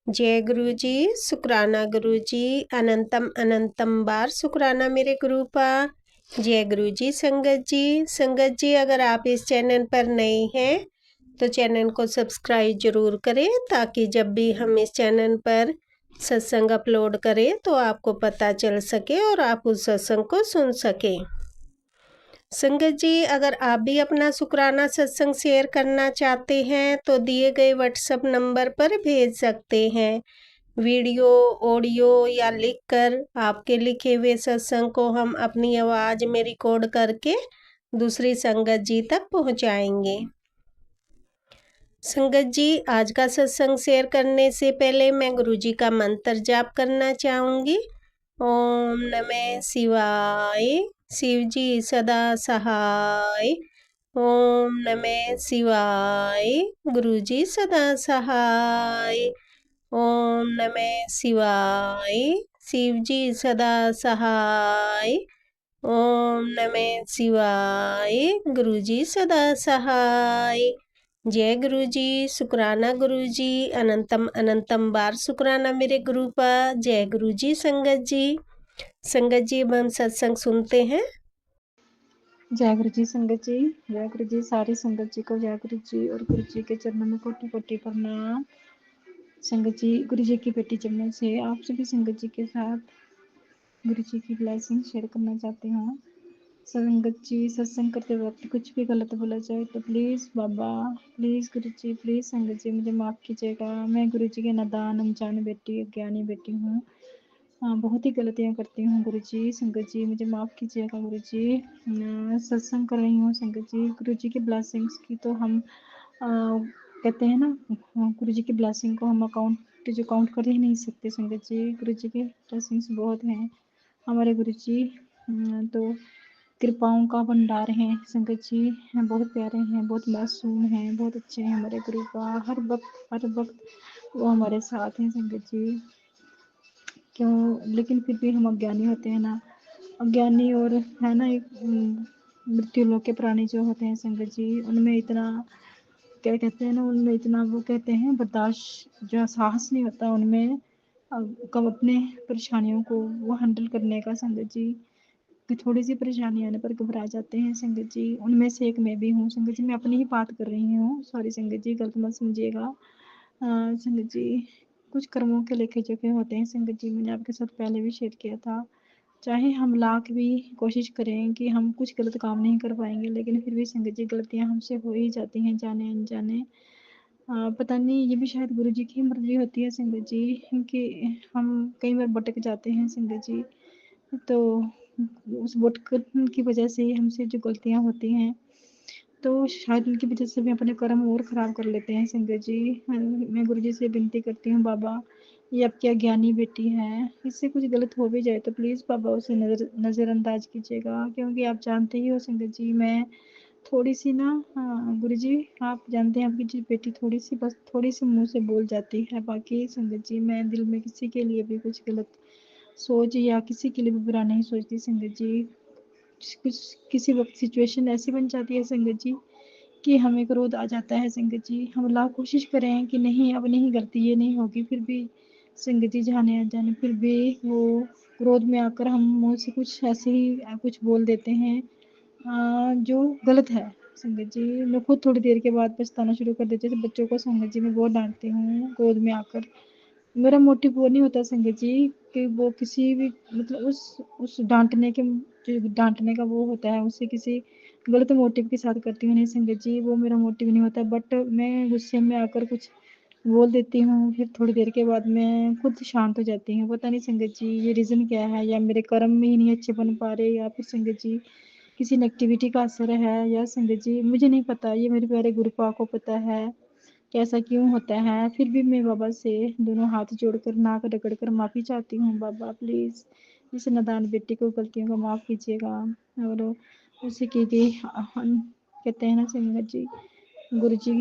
जय गुरु जी, शुक्राना गुरु जी, अनंतम अनंतम बार शुक्राना मेरे गुरुपा। जय गुरु जी। संगत जी अगर आप इस चैनल पर नए हैं तो चैनल को सब्सक्राइब जरूर करें ताकि जब भी हम इस चैनल पर सत्संग अपलोड करें तो आपको पता चल सके और आप उस सत्संग को सुन सकें। संगत जी अगर आप भी अपना शुक्राना सत्संग शेयर करना चाहते हैं तो दिए गए व्हाट्सएप नंबर पर भेज सकते हैं। वीडियो, ऑडियो या लिखकर आपके लिखे हुए सत्संग को हम अपनी आवाज़ में रिकॉर्ड करके दूसरी संगत जी तक पहुंचाएंगे। संगत जी आज का सत्संग शेयर करने से पहले मैं गुरु जी का मंत्र जाप करना चाहूँगी। ओम नमः शिवाय, शिव जी सदा सहाय। ओम नमः शिवाय, गुरु जी सदा सहाय। ओम नमः शिवाय, शिव जी सदा सहाय। ओम नमः शिवाय, गुरु जी सदा सहाय। जय गुरु जी, शुक्राना गुरु जी, अनंतम अनंतम बार शुक्राना मेरे गुरु पर। जय गुरु जी। संगत जी अब हम सत्संग सुनते हैं। जय गुरु जी। संगत जी जय गुरु जी। सारी संगत जी को जय गुरु जी और गुरु जी के चरणों में कोटि कोटि प्रणाम। संगत जी गुरु जी की बेटी जन्म से आप सभी संगत जी के साथ गुरु जी की ब्लेसिंग शेयर करना चाहती हूँ। संगत जी सत्संग करते वक्त कुछ भी गलत बोला जाए तो please Baba, please Guru ji, please संगत जी मुझे माफ़ कीजिएगा। मैं गुरु जी के नादान अनजान बेटी, अज्ञानी बेटी हूँ। हाँ, बहुत ही गलतियाँ करती हूँ गुरु जी। संगत जी मुझे माफ़ कीजिएगा गुरु जी। मैं सत्संग कर रही हूँ संगत जी। गुरु जी की ब्लेसिंग्स की तो हम कहते हैं ना, गुरु जी की ब्लेसिंग को हम काउंट कर ही नहीं सकते संगत जी। गुरु जी के ब्लेसिंग्स बहुत हैं हमारे गुरु जी। तो कृपाओं का भंडार हैं संगत जी, बहुत प्यारे हैं, बहुत मासूम हैं, बहुत अच्छे हैं हमारे गुरु का। हर वक्त वो हमारे साथ हैं संगत जी। क्यों लेकिन फिर भी हम अज्ञानी होते हैं ना, अज्ञानी और है ना एक मृत्यु लोक के प्राणी जो होते हैं संगत जी, उनमें इतना क्या कहते हैं ना, उनमें इतना वो कहते हैं बर्दाश्त जो साहस नहीं होता उनमें कब अपने परेशानियों को वो हैंडल करने का संगत जी। कि थोड़ी सी परेशानी आने पर घबरा जाते हैं संगत जी। उनमें से एक मैं भी हूँ संगत जी। मैं अपनी ही बात कर रही हूँ, सॉरी संगत जी, गलत मत समझिएगा। संगत जी कुछ कर्मों के लेखे जोखे होते हैं संगत जी, मैंने आपके साथ पहले भी शेयर किया था। चाहे हम लाख भी कोशिश करें कि हम कुछ गलत काम नहीं कर पाएंगे, लेकिन फिर भी संगत जी गलतियां हमसे हो ही जाती हैं जाने अनजाने। पता नहीं, ये भी शायद गुरु जी की मर्जी होती है संगत जी कि हम कई बार भटक जाते हैं संगत जी। तो उस भटकन की वजह से ही हमसे जो गलतियां होती हैं तो शायद उनकी वजह से भी अपने कर्म और ख़राब कर लेते हैं संगत जी। मैं गुरु जी से विनती करती हूँ बाबा, ये आपकी अज्ञानी बेटी है, इससे कुछ गलत हो भी जाए तो प्लीज़ बाबा उसे नज़रअंदाज कीजिएगा। क्योंकि आप जानते ही हो संगत जी, मैं थोड़ी सी ना, हाँ गुरु जी आप जानते हैं आपकी जी बेटी थोड़ी सी, बस थोड़ी सी मुँह से बोल जाती है। बाकी संगत जी मैं दिल में किसी के लिए भी कुछ गलत सोच या किसी के लिए भी बुरा नहीं सोचती संगत जी। कुछ किसी वक्त सिचुएशन ऐसी बन जाती है संगत जी कि हमें क्रोध आ जाता है संगत जी। हम लाख कोशिश करें कि नहीं अब नहीं गलती ये नहीं होगी, फिर भी संगत जी जाने अनजाने फिर भी वो क्रोध में आकर हम मुँह से कुछ ऐसे ही कुछ बोल देते हैं जो गलत है संगत जी। मैं खुद थोड़ी देर के बाद पछताना शुरू कर देती हूँ। बच्चों को संगत जी मैं बहुत डांटती हूँ क्रोध में आकर। मेरा मोटिव वो नहीं होता संगत जी कि वो किसी भी मतलब उस डांटने के जो डांटने का वो होता है उससे किसी गलत मोटिव के साथ करती हूँ नहीं संगत जी, वो मेरा मोटिव नहीं होता। बट मैं गुस्से में आकर कुछ बोल देती हूँ, फिर थोड़ी देर के बाद मैं खुद शांत हो जाती हूँ। पता नहीं संगत जी ये रीज़न क्या है, या मेरे कर्म में ही नहीं अच्छे बन पा रहे, या फिर संगत जी किसी नेगेटिविटी का असर है, या संगत जी मुझे नहीं पता, ये मेरे प्यारे गुरुपा को पता है कैसा क्यों होता है। फिर भी मैं बाबा से दोनों हाथ जोड़कर नाक रगड़कर माफ़ी चाहती हूँ। बाबा प्लीज़ इस नादान बेटी को गलतियों को माफ़ कीजिएगा और उसे की गई कहते हैं ना संगत जी, गुरु जी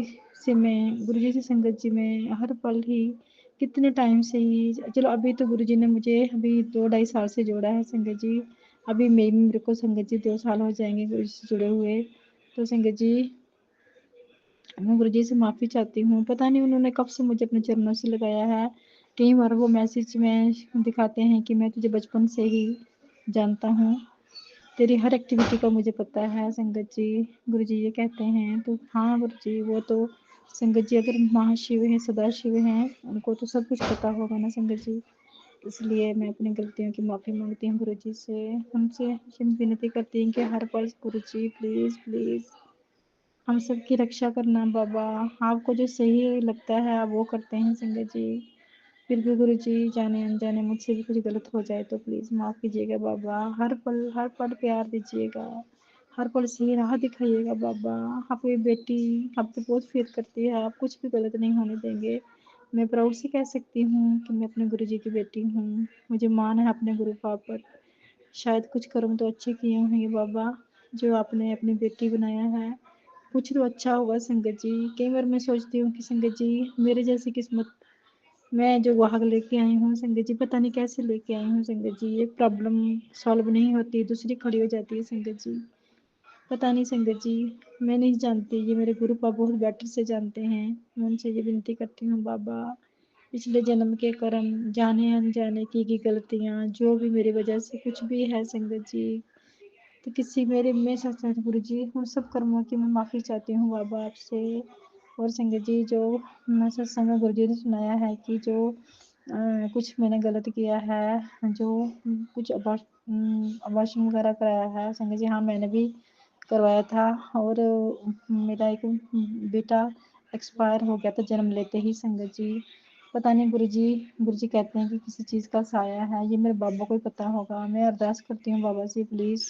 गुरु जी से संगत जी में हर पल ही कितने टाइम से ही, चलो अभी तो गुरु जी ने मुझे अभी 2 ढाई साल से जोड़ा है संगत जी। अभी मेरे को संगत जी 2 साल हो जाएंगे गुरु जी से जुड़े हुए। तो संगत जी मैं गुरु जी से माफ़ी चाहती हूँ। पता नहीं उन्होंने कब से मुझे अपने चरणों से लगाया है, कई बार वो मैसेज में दिखाते हैं कि मैं तुझे बचपन से ही जानता हूँ, तेरी हर एक्टिविटी का मुझे पता है संगत जी। गुरु जी ये कहते हैं तो हाँ गुरु जी, वो तो संगत जी अगर महाशिव हैं, सदाशिव हैं, उनको तो सब कुछ पता होगा ना संगत जी। इसलिए मैं अपनी गलतियों की माफ़ी मांगती हूँ गुरु जी से, उनसे विनती करती हूँ कि हर पल गुरु जी प्लीज़ प्लीज़ हम सबकी रक्षा करना बाबा। आपको जो सही लगता है आप वो करते हैं संगत जी। फिर भी गुरु जी जाने अनजाने मुझसे भी कुछ गलत हो जाए तो प्लीज़ माफ़ कीजिएगा बाबा। हर पल प्यार दीजिएगा, हर पल सही राह दिखाइएगा बाबा। आपकी बेटी आप पे बहुत फेथ करती है, आप कुछ भी गलत नहीं होने देंगे। मैं प्राउड से कह सकती हूँ कि मैं अपने गुरु जी की बेटी हूँ। मुझे मान है अपने गुरु पाप पर। शायद कुछ कर्म तो अच्छे किए होंगे बाबा, जो आपने अपनी बेटी बनाया है। कुछ तो अच्छा होगा संगत जी। कई बार मैं सोचती हूँ कि संगत जी मेरे जैसी किस्मत मैं जो वहाँ लेके आई हूँ संगत जी, पता नहीं कैसे लेके आई हूँ संगत जी। एक प्रॉब्लम सॉल्व नहीं होती, दूसरी खड़ी हो जाती है संगत जी। पता नहीं संगत जी, मैं नहीं जानती, ये मेरे गुरु पापा बहुत बेटर से जानते हैं। मैं उनसे ये विनती करती हूँ बाबा, पिछले जन्म के कर्म, जाने अनजाने की गलतियाँ, जो भी मेरी वजह से कुछ भी है संगत जी, तो किसी मेरे में सच गुरु जी उन सब कर्मों की मैं माफ़ी चाहती हूँ बाबा आपसे। और संगत जी जो मैं सत्संग में गुरु जी ने सुनाया है कि जो कुछ मैंने गलत किया है, जो कुछ अबॉर्शन वगैरह कराया है संगत जी, हाँ मैंने भी करवाया था। और मेरा एक बेटा एक्सपायर हो गया था जन्म लेते ही संगत जी। पता नहीं गुरु जी कहते हैं कि किसी चीज़ का साया है, ये मेरे बाबा को ही पता होगा। मैं अरदास करती हूँ बाबा से प्लीज़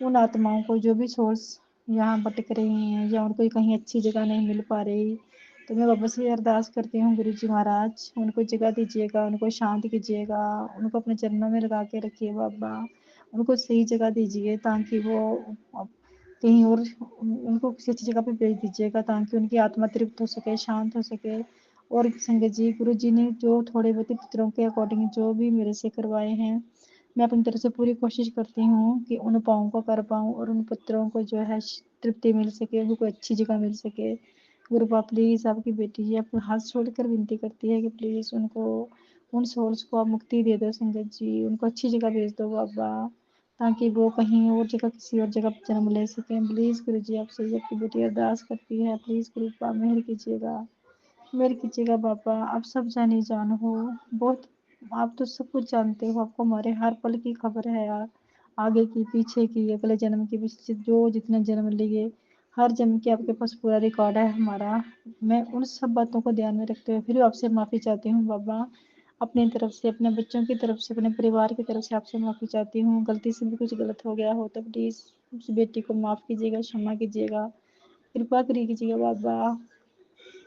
उन आत्माओं को जो भी सोर्स यहाँ भटक रही हैं या उनको कहीं अच्छी जगह नहीं मिल पा रही, तो मैं बाबा से अरदास करती हूँ गुरु जी महाराज उनको जगह दीजिएगा, उनको शांत कीजिएगा, उनको अपने चरणों में लगा के रखिए बाबा। उनको सही जगह दीजिए ताकि वो कहीं और उनको किसी अच्छी जगह पे भेज दीजिएगा ताकि उनकी आत्मा तृप्त हो सके, शांत हो सके। और संगत जी गुरु जी ने जो थोड़े बहुत पितरों के अकॉर्डिंग जो भी मेरे से करवाए हैं, मैं अपनी तरफ से पूरी कोशिश करती हूँ कि उन पाँव को कर पाऊँ और उन पुत्रों को जो है तृप्ति मिल सके, उनको अच्छी जगह मिल सके। गुरु बाबा प्लीज़ आपकी बेटी जी आपको हाथ छोड़कर विनती करती है कि प्लीज़ उनको उन सोल्स को आप मुक्ति दे दो संगत जी, उनको अच्छी जगह भेज दो बाबा ताकि वो कहीं और जगह किसी और जगह जन्म ले सकें। प्लीज़ गुरु जी आपसे आपकी बेटी अरदास करती है, प्लीज़ गुरु बाबा मेहर कीजिएगा, मेहर कीजिएगा बाबा। आप सब जानी जान हो, बहुत आप तो सब कुछ जानते हो, आपको हमारे हर पल की खबर है यार, आगे की पीछे की अगले जन्म की पिछले जो जितने जन्म लिए हर जन्म की आपके पास पूरा रिकॉर्ड है हमारा। मैं उन सब बातों को ध्यान में रखते हुए फिर आपसे माफ़ी चाहती हूँ बाबा। अपनी तरफ से, अपने बच्चों की तरफ से, अपने परिवार की तरफ से आपसे माफ़ी चाहती हूँ। गलती से भी कुछ गलत हो गया हो तो प्लीज़ उस बेटी को माफ़ कीजिएगा, क्षमा कीजिएगा, कृपा कीजिएगा बाबा।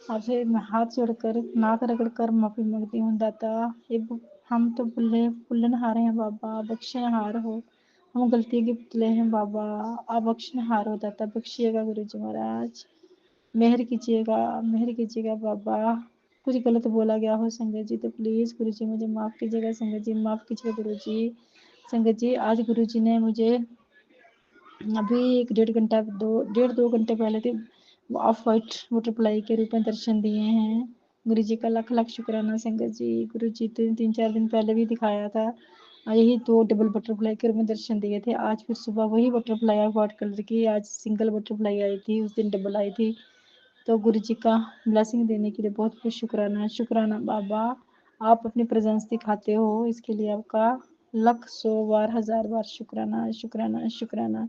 आपसे मैं हाथ जोड़कर नाक रगड़कर माफ़ी मांगती हूँ दाता। ये हम तो भुल्लनहार हैं बाबा, बख्शनहार हो, हम गलती के पुतले हैं बाबा। आप बख्शनहार हो दाता, बख्शिएगा गुरु जी महाराज, मेहर कीजिएगा बाबा। कुछ गलत बोला गया हो संगत जी तो प्लीज़ गुरु जी मुझे माफ़ कीजिएगा, संगत जी माफ़ कीजिएगा गुरु जी। संगत जी आज गुरु जी ने मुझे अभी एक डेढ़ दो घंटे पहले थे ऑफ वाइट बटरफ्लाई के रूप में दर्शन दिए हैं। गुरु जी का लाख लाख शुक्राना संगत जी। गुरु जी तो तीन चार दिन पहले भी दिखाया था, यही दो डबल बटरफ्लाई के रूप में दर्शन दिए थे। आज फिर सुबह वही बटरफ्लाई ऑफ वाइट कलर की, आज सिंगल बटरफ्लाई आई थी, उस दिन डबल आई थी। तो गुरु जी का ब्लेसिंग देने के लिए बहुत बहुत शुक्राना, शुक्राना बाबा। आप अपनी प्रेजेंस दिखाते हो, इसके लिए आपका लख 100 बार 1000 बार शुक्राना, शुक्राना, शुक्राना।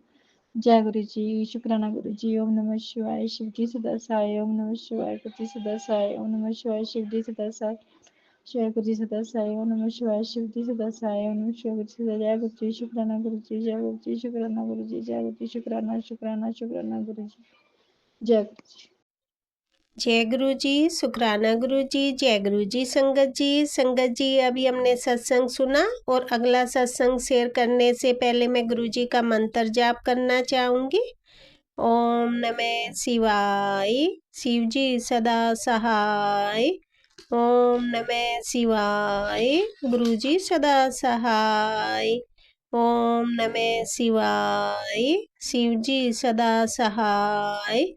जय गुरु जी, शुक्राना गुरु जी। ओम नमः शिवाय, शिव जी सदा सहाय। ओम नमः शिवाय, गुरु जी सदा सहाय। ओम नमः शिवाय, शिव जी सदा सहाय। शिवाय गुरु जी सदा सहाय। ओम नमः शिवाय, शिव जी सदा सहाय। ओम नमः शिवाय, गुरु जी सदा। जय गुरु जी, शुक्राना गुरु जी, जय गुरु जी, शुक्राना गुरु जी, जय गुरु जी, शुक्राना, शुक्राना, शुक्राना गुरु जी, जय गुरु जी। जय गुरु जी, शुक्राना गुरु जी, जय गुरु जी संगत जी। संगत जी अभी हमने सत्संग सुना और अगला सत्संग शेयर करने से पहले मैं गुरु जी का मंत्र जाप करना चाहूँगी। ओम नमः शिवाय, शिव जी सदा सहाय। ओम नमः शिवाय, गुरु जी सदा सहाय। ओम नमः शिवाय, शिव जी सदा सहाय।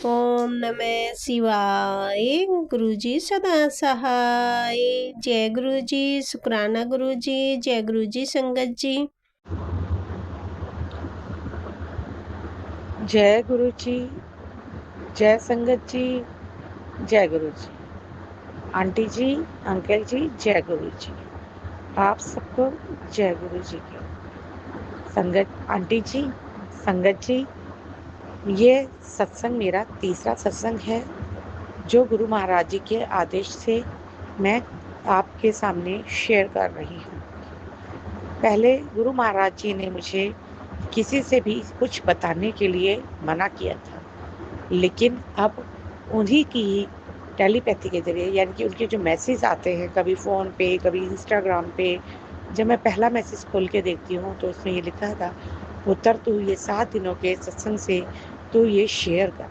ओम नमः शिवाय। गुरुजी सदा सहाय। जय गुरुजी। शुक्राना गुरुजी। जय गुरुजी संगत जी। जय गुरु जी, जय संगत जी, जय गुरु जी। आंटी जी, अंकल जी, जय गुरु जी। आप सबको जय गुरु जी की। संगत आंटी जी, संगत जी, ये सत्संग मेरा तीसरा सत्संग है जो गुरु महाराज जी के आदेश से मैं आपके सामने शेयर कर रही हूँ। पहले गुरु महाराज जी ने मुझे किसी से भी कुछ बताने के लिए मना किया था, लेकिन अब उन्हीं की ही टेलीपैथी के ज़रिए, यानी कि उनके जो मैसेज आते हैं, कभी फ़ोन पे, कभी इंस्टाग्राम पे, जब मैं पहला मैसेज खोल के देखती हूँ तो उसमें ये लिखा था, उत्तर तू ये 7 दिनों के सत्संग से तू ये शेयर कर,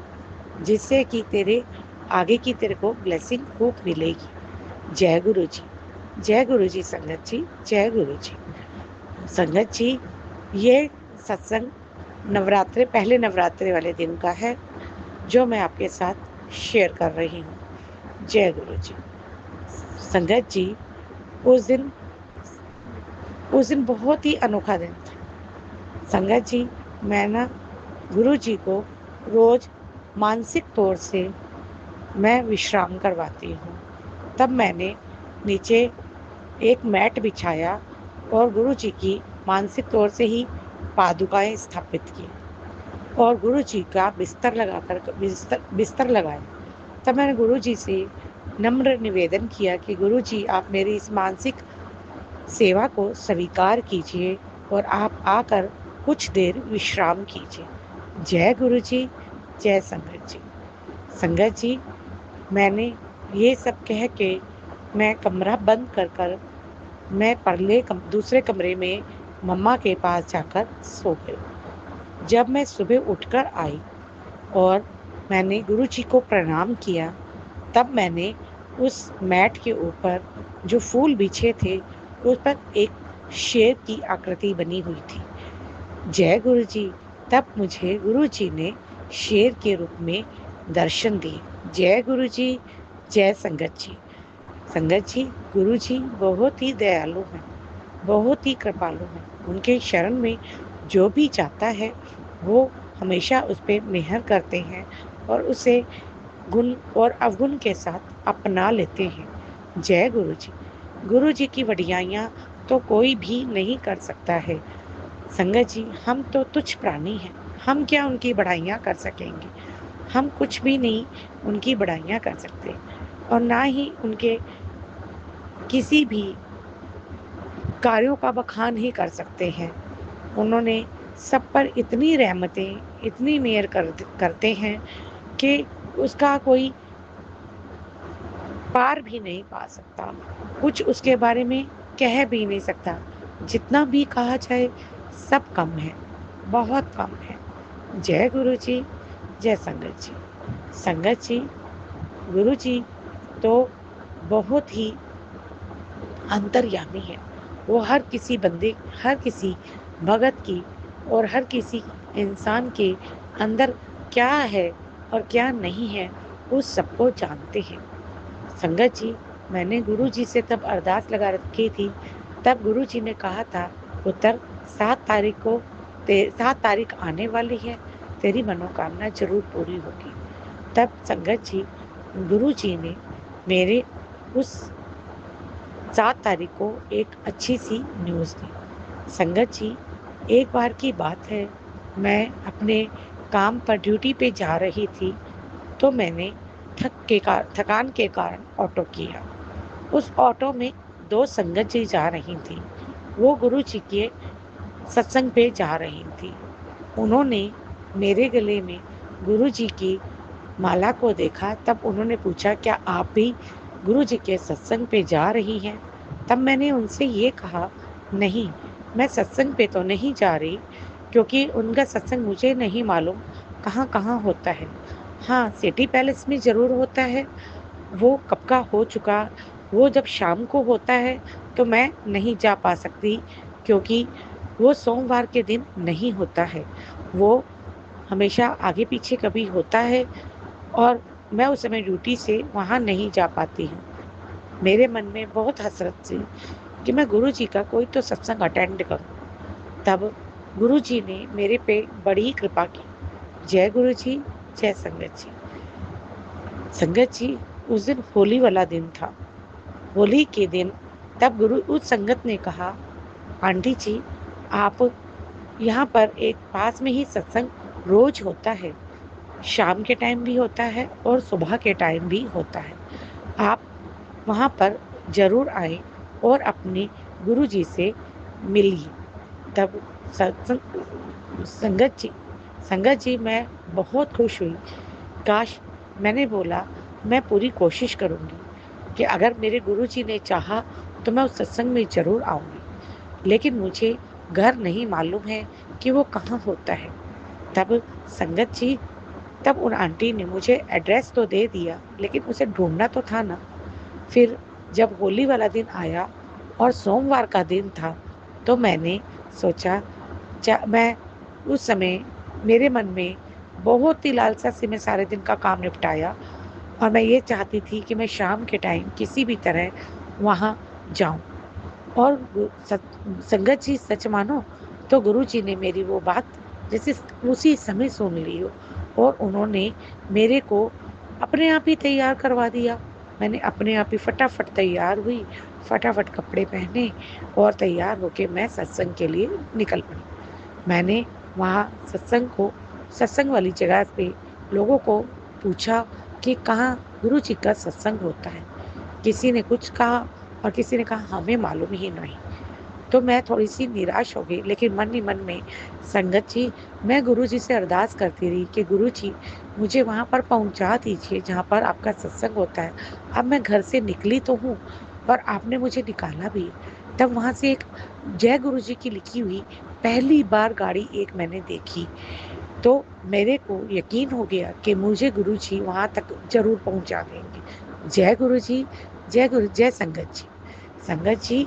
जिससे कि तेरे आगे की तेरे को ब्लेसिंग खूब मिलेगी। जय गुरु जी, जय गुरु जी संगत जी, जय गुरु जी। संगत जी, ये सत्संग नवरात्रे, पहले नवरात्रे वाले दिन का है जो मैं आपके साथ शेयर कर रही हूँ। जय गुरु जी। संगत जी, उस दिन बहुत ही अनोखा दिन था। संगत जी, मैं ना गुरु जी को रोज मानसिक तौर से मैं विश्राम करवाती हूँ। तब मैंने नीचे एक मैट बिछाया और गुरु जी की मानसिक तौर से ही पादुकाएं स्थापित की और गुरु जी का बिस्तर लगाया। तब मैंने गुरु जी से नम्र निवेदन किया कि गुरु जी, आप मेरी इस मानसिक सेवा को स्वीकार कीजिए और आप आकर कुछ देर विश्राम कीजिए। जय गुरु जी, जय संगत जी। संगत जी, मैंने ये सब कह के मैं कमरा बंद कर मैं दूसरे कमरे में मम्मा के पास जाकर सो गई। जब मैं सुबह उठकर आई और मैंने गुरु जी को प्रणाम किया, तब मैंने उस मैट के ऊपर जो फूल बिछे थे उस पर एक शेर की आकृति बनी हुई थी। जय गुरु जी। तब मुझे गुरु जी ने शेर के रूप में दर्शन दिए। जय गुरु जी, जय संगत जी। संगत जी, गुरु जी बहुत ही दयालु हैं, बहुत ही कृपालु हैं। उनके शरण में जो भी जाता है वो हमेशा उस पर मेहर करते हैं और उसे गुण और अवगुण के साथ अपना लेते हैं। जय गुरु जी। गुरु जी की वडियाइयाँ तो कोई भी नहीं कर सकता है। संगत जी, हम तो तुच्छ प्राणी हैं, हम क्या उनकी बढ़ाइयाँ कर सकेंगे। हम कुछ भी नहीं उनकी बढ़ाइयाँ कर सकते और ना ही उनके किसी भी कार्यों का बखान ही कर सकते हैं। उन्होंने सब पर इतनी रहमतें, इतनी मेहर करते हैं कि उसका कोई पार भी नहीं पा सकता, कुछ उसके बारे में कह भी नहीं सकता। जितना भी कहा जाए सब कम है, बहुत कम है। जय गुरु जी, जय संगत जी। संगत जी, गुरु जी तो बहुत ही अंतर्यामी है। वो हर किसी बंदे, हर किसी भगत की और हर किसी इंसान के अंदर क्या है और क्या नहीं है, उस सबको जानते हैं। संगत जी, मैंने गुरु जी से तब अरदास लगा रखी थी, तब गुरु जी ने कहा था, पुत्र 7 तारीख आने वाली है, तेरी मनोकामना जरूर पूरी होगी। तब संगत जी, गुरु जी ने मेरे उस 7 तारीख को एक अच्छी सी न्यूज़ दी। संगत जी, एक बार की बात है, मैं अपने काम पर ड्यूटी पे जा रही थी, तो मैंने थकान के कारण ऑटो किया। उस ऑटो में 2 संगत जी जा रही थी। वो गुरु जी के सत्संग पे जा रही थी। उन्होंने मेरे गले में गुरु जी की माला को देखा, तब उन्होंने पूछा, क्या आप भी गुरु जी के सत्संग पे जा रही हैं? तब मैंने उनसे ये कहा, नहीं, मैं सत्संग पे तो नहीं जा रही, क्योंकि उनका सत्संग मुझे नहीं मालूम कहाँ कहाँ होता है। हाँ, सिटी पैलेस में ज़रूर होता है, वो कब का हो चुका। वो जब शाम को होता है तो मैं नहीं जा पा सकती, क्योंकि वो सोमवार के दिन नहीं होता है। वो हमेशा आगे पीछे कभी होता है और मैं उस समय ड्यूटी से वहाँ नहीं जा पाती हूँ। मेरे मन में बहुत हसरत थी कि मैं गुरु जी का कोई तो सत्संग अटेंड करूँ। तब गुरु जी ने मेरे पे बड़ी कृपा की। जय गुरु जी, जय संगत जी। संगत जी, उस दिन होली वाला दिन था। होली के दिन तब गुरु उस संगत ने कहा, आंटी जी, आप यहाँ पर एक पास में ही सत्संग रोज होता है। शाम के टाइम भी होता है और सुबह के टाइम भी होता है। आप वहाँ पर ज़रूर आएँ और अपने गुरुजी से मिलिए। तब सत्संग संगत जी मैं बहुत खुश हुई। काश मैंने बोला मैं पूरी कोशिश करूँगी कि अगर मेरे गुरुजी ने चाहा तो मैं उस सत्संग में ज़रूर आऊँगी। लेकिन मुझे घर नहीं मालूम है कि वो कहाँ होता है। तब संगत जी तब उन आंटी ने मुझे एड्रेस तो दे दिया, लेकिन उसे ढूँढना तो था ना। फिर जब होली वाला दिन आया और सोमवार का दिन था, तो मैंने सोचा मैं उस समय मेरे मन में बहुत ही लालसा से मैं सारे दिन का काम निपटाया और मैं ये चाहती थी कि मैं शाम के टाइम किसी भी तरह वहाँ जाऊँ। और संगत जी सच मानो तो गुरु जी ने मेरी वो बात जैसे उसी समय सुन ली हो और उन्होंने मेरे को अपने आप ही तैयार करवा दिया। मैंने अपने आप ही फटाफट तैयार हुई, फटाफट कपड़े पहने और तैयार होके मैं सत्संग के लिए निकल पड़ी। मैंने वहाँ सत्संग वाली जगह पे लोगों को पूछा कि कहाँ गुरु जी का सत्संग होता है। किसी ने कुछ कहा और किसी ने कहा हमें मालूम ही नहीं। तो मैं थोड़ी-सी निराश हो गई, लेकिन मन ही मन में संगत जी मैं गुरुजी से अरदास करती रही कि गुरुजी मुझे वहाँ पर पहुँचा दीजिए जहाँ पर आपका सत्संग होता है। अब मैं घर से निकली तो हूँ और आपने मुझे निकाला भी। तब वहाँ से एक जय गुरुजी की लिखी हुई पहली बार गाड़ी एक मैंने देखी, तो मेरे को यकीन हो गया कि मुझे गुरुजी वहाँ तक ज़रूर पहुँचा देंगे। जय संगत जी। संगत जी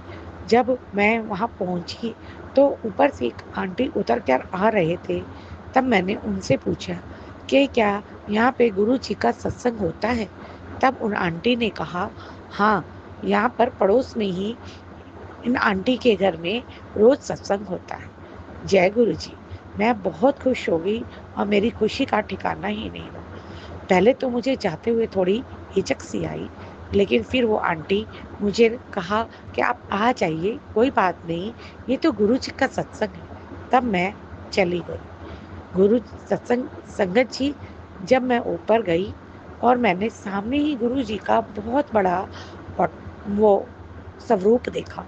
जब मैं वहाँ पहुँची तो ऊपर से एक आंटी उतर कर आ रहे थे। तब मैंने उनसे पूछा कि क्या यहाँ पे गुरु जी का सत्संग होता है? तब उन आंटी ने कहा, हाँ, यहाँ पर पड़ोस में ही इन आंटी के घर में रोज़ सत्संग होता है। जय गुरु जी। मैं बहुत खुश हो गई और मेरी खुशी का ठिकाना ही नहीं रहा। पहले तो मुझे जाते हुए थोड़ी हिचक सी आई, लेकिन फिर वो आंटी मुझे कहा कि आप आ जाइए, कोई बात नहीं, ये तो गुरु जी का सत्संग है। तब मैं चली गई। गुरु सत्संग संगत जी जब मैं ऊपर गई और मैंने सामने ही गुरु जी का बहुत बड़ा पट वो स्वरूप देखा।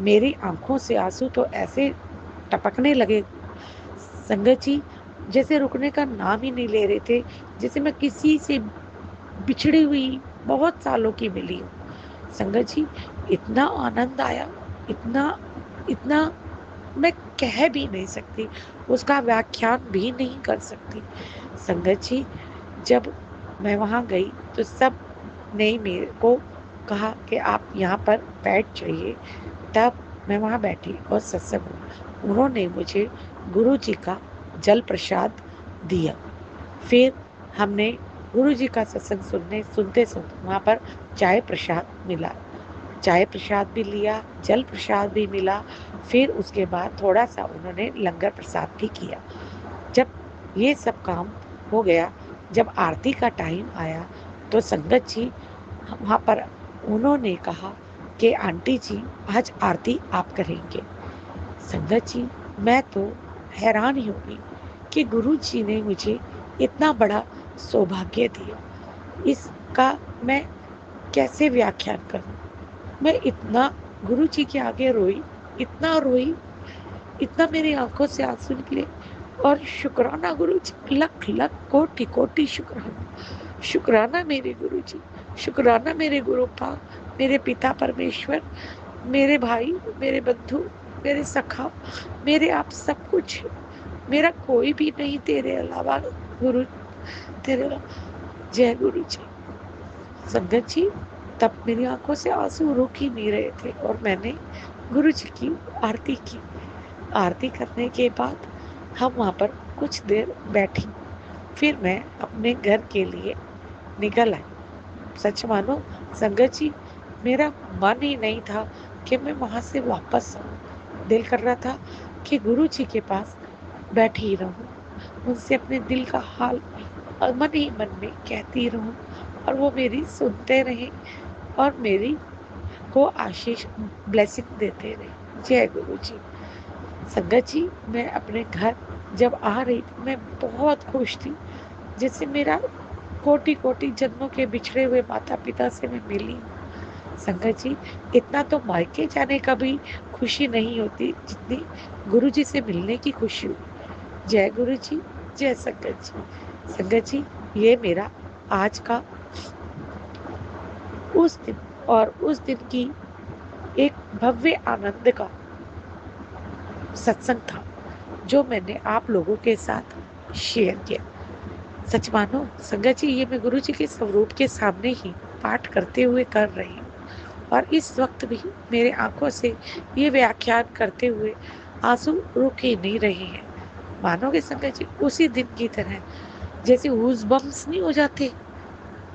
मेरी आँखों से आँसू तो ऐसे टपकने लगे संगत जी जैसे रुकने का नाम ही नहीं ले रहे थे, जैसे मैं किसी से बिछड़ी हुई बहुत सालों की मिली हूँ। संगत जी इतना आनंद आया, इतना इतना मैं कह भी नहीं सकती, उसका व्याख्यान भी नहीं कर सकती। संगत जी जब मैं वहाँ गई तो सब ने मेरे को कहा कि आप यहाँ पर बैठ जाइए। तब मैं वहाँ बैठी और सत्संग हुआ। उन्होंने मुझे गुरु जी का जल प्रसाद दिया। फिर हमने गुरु जी का सत्संग सुनते-सुनते वहाँ पर चाय प्रसाद मिला। चाय प्रसाद भी लिया, जल प्रसाद भी मिला, फिर उसके बाद थोड़ा-सा उन्होंने लंगर प्रसाद भी किया। जब ये सब काम हो गया, जब आरती का टाइम आया, तो संगत जी वहाँ पर उन्होंने कहा कि आंटी जी आज आरती आप करेंगे। संगत जी मैं तो हैरान ही हो गई कि गुरु जी ने मुझे इतना बड़ा सौभाग्य दिया। इसका मैं कैसे व्याख्यान करूँ? मैं इतना गुरु जी के आगे रोई, इतना मेरी आँखों से आँसू निकले और शुक्राना गुरु जी, लख-लख कोटि-कोटि शुक्राना। शुक्राना मेरे गुरु जी, शुक्राना मेरे गुरु पाक, मेरे पिता परमेश्वर, मेरे भाई, मेरे बंधु, मेरे सखा, मेरे आप सब कुछ। मेरा कोई भी नहीं तेरे अलावा गुरु तेरे अलावा जय गुरु जी। संगत जी तब मेरी आँखों से आँसू रुक ही नहीं रहे थे और मैंने गुरु जी की आरती की। आरती करने के बाद हम वहाँ पर कुछ देर बैठी। फिर मैं अपने घर के लिए निकल आई। सच मानो संगत जी, मेरा मन ही नहीं था कि मैं वहां से वापस आऊं। दिल कर रहा था कि गुरु जी के पास बैठी ही रहूं, उनसे अपने दिल का हाल मन ही मन में कहती रहूं और वो मेरी सुनते रहे और मेरी को आशीष ब्लेसिंग देते रहे। जय गुरु जी। संगत जी, मैं अपने घर जब आ रही थी, मैं बहुत खुश थी, जैसे मेरा कोटि कोटि जन्मों के बिछड़े हुए माता पिता से मैं मिली हूँ। संगत जी, इतना तो मायके जाने का भी खुशी नहीं होती जितनी गुरु जी से मिलने की खुशी हुई। जय गुरु जी, जय संगत जी। संगत जी, ये मेरा आज का उस दिन और उस दिन की एक भव्य आनंद का सत्संग था जो मैंने आप लोगों के साथ शेयर किया। सच मानो संगत जी, ये मैं गुरु जी के स्वरूप के सामने ही पाठ करते हुए कर रही हूँ और इस वक्त भी मेरे आंखों से ये व्याख्यान करते हुए आंसू रुक ही नहीं रहे हैं। मानोगे संगत जी, उसी दिन की तरह जैसे गूज़ बम्स नहीं हो जाते,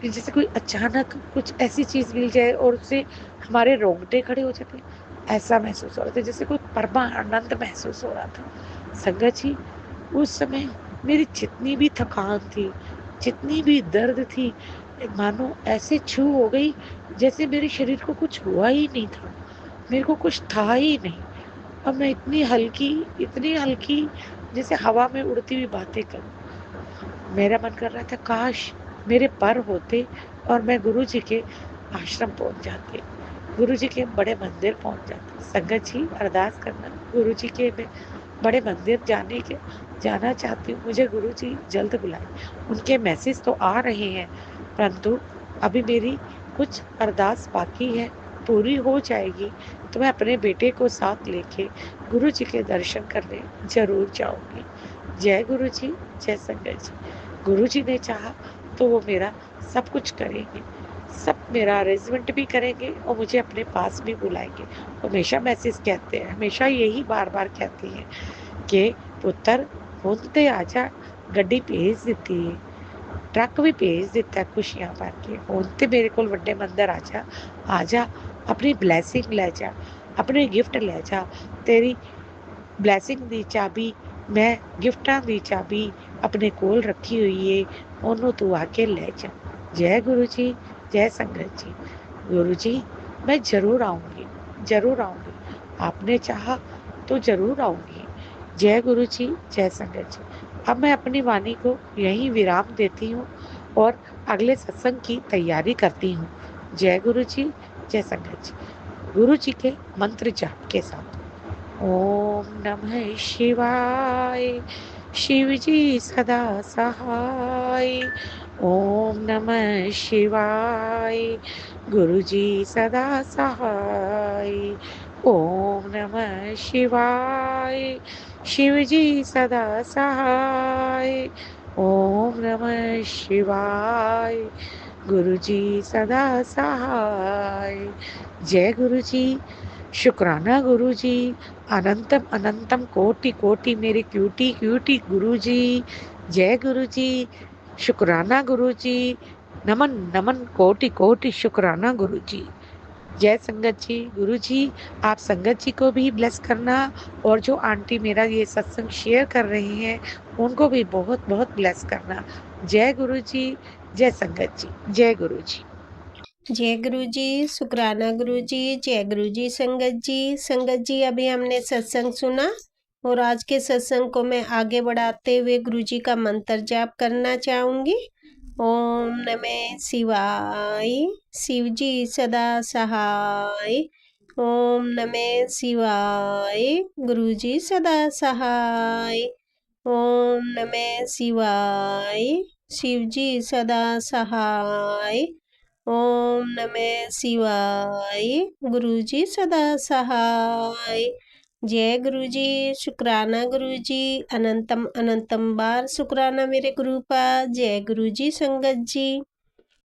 जैसे कोई अचानक कुछ ऐसी चीज मिल जाए और उससे हमारे रोंगटे खड़े हो जाते, ऐसा महसूस हो रहा था, जैसे कोई परमा आनंद महसूस हो रहा था। संगत जी, उस समय मेरी जितनी भी थकान थी, जितनी भी दर्द थी, मानो ऐसे छू हो गई जैसे मेरे शरीर को कुछ हुआ ही नहीं था, मेरे को कुछ था ही नहीं। अब मैं इतनी हल्की जैसे हवा में उड़ती हुई बातें करूं। मेरा मन कर रहा था काश मेरे पर होते और मैं गुरु जी के आश्रम पहुंच जाती, गुरु जी के बड़े मंदिर पहुंच जाती। संगत जी, अरदास करना, गुरु जी के मैं बड़े मंदिर जाना चाहती हूँ। मुझे गुरु जी जल्द बुलाए। उनके मैसेज तो आ रहे हैं, परंतु अभी मेरी कुछ अरदास बाकी है, पूरी हो जाएगी तो मैं अपने बेटे को साथ लेके गुरु जी के दर्शन करने जरूर जाऊंगी। जय गुरु जी, जय संगत जी। गुरु जी ने चाहा तो वो मेरा सब कुछ करेंगे, सब मेरा अरेंजमेंट भी करेंगे और मुझे अपने पास भी बुलाएंगे। हमेशा मैसेज कहते हैं, हमेशा यही बार बार कहती हैं कि पुत्र ਹੁਣ ਤੇ आजा, ਗੱਡੀ ਭੇਜ ਦਿੱਤੀ ਹੈ, ट्रक भी भेज दिता है खुशियां भर के। ਹੁਣ ਤੇ ਮੇਰੇ ਕੋਲ ਵੱਡੇ ਮੰਦਰ आ जा, अपनी ब्लैसिंग ले जा, अपने गिफ्ट ले जा। तेरी ब्लैसिंग दी चाबी, मैं गिफ्टां दी चाबी अपने कोल रखी हुई है, ਉਹਨੂੰ तू आके ले जा। जय गुरु जी, जय संगत जी। गुरु जी, मैं जरूर आऊंगी, जरूर आऊंगी, आपने चाहा तो जरूर आऊंगी। जय गुरु जी, जय संगत जी। अब मैं अपनी वाणी को यहीं विराम देती हूँ और अगले सत्संग की तैयारी करती हूँ। जय गुरु जी, जय संगत जी। गुरु जी के मंत्र जाप के साथ। ओम नमः शिवाय, शिव जी सदा सहाय। ओम नमः शिवाय, गुरु जी सदा सहाय। ओम नमः शिवाय, शिव जी सदा सहाय। ओम नमः शिवाय, गुरु जी सदा सहाय। जय गुरु जी, शुक्राना गुरु जी, अनंतम अनंतम कोटि कोटि मेरे क्यूटी क्यूटी गुरु जी। जय गुरु जी, शुक्राना गुरु जी, नमन नमन कोटि कोटि शुक्राना गुरु जी। जय संगत जी। गुरु जी, आप संगत जी को भी ब्लेस करना और जो आंटी मेरा ये सत्संग शेयर कर रही हैं उनको भी बहुत बहुत ब्लेस करना। जय गुरु जी, जय संगत जी, जय गुरु जी। जय गुरु जी, शुक्राना गुरु जी, जय गुरु जी संगत जी। संगत जी, अभी हमने सत्संग सुना और आज के सत्संग को मैं आगे बढ़ाते हुए गुरु जी का मंत्र जाप करना चाहूंगी। ओम नमः शिवाय, शिव जी सदा सहाय। ओम नमः शिवाय, गुरु जी सदा सहाय। ओम नमः शिवाय, शिव जी सदा सहाय। ओम नमः शिवाय, गुरु जी सदा सहाय। जय गुरु जी, शुक्राना गुरु जी, अनंतम अनंतम बार शुक्राना मेरे गुरु का। जय गुरु जी संगत जी।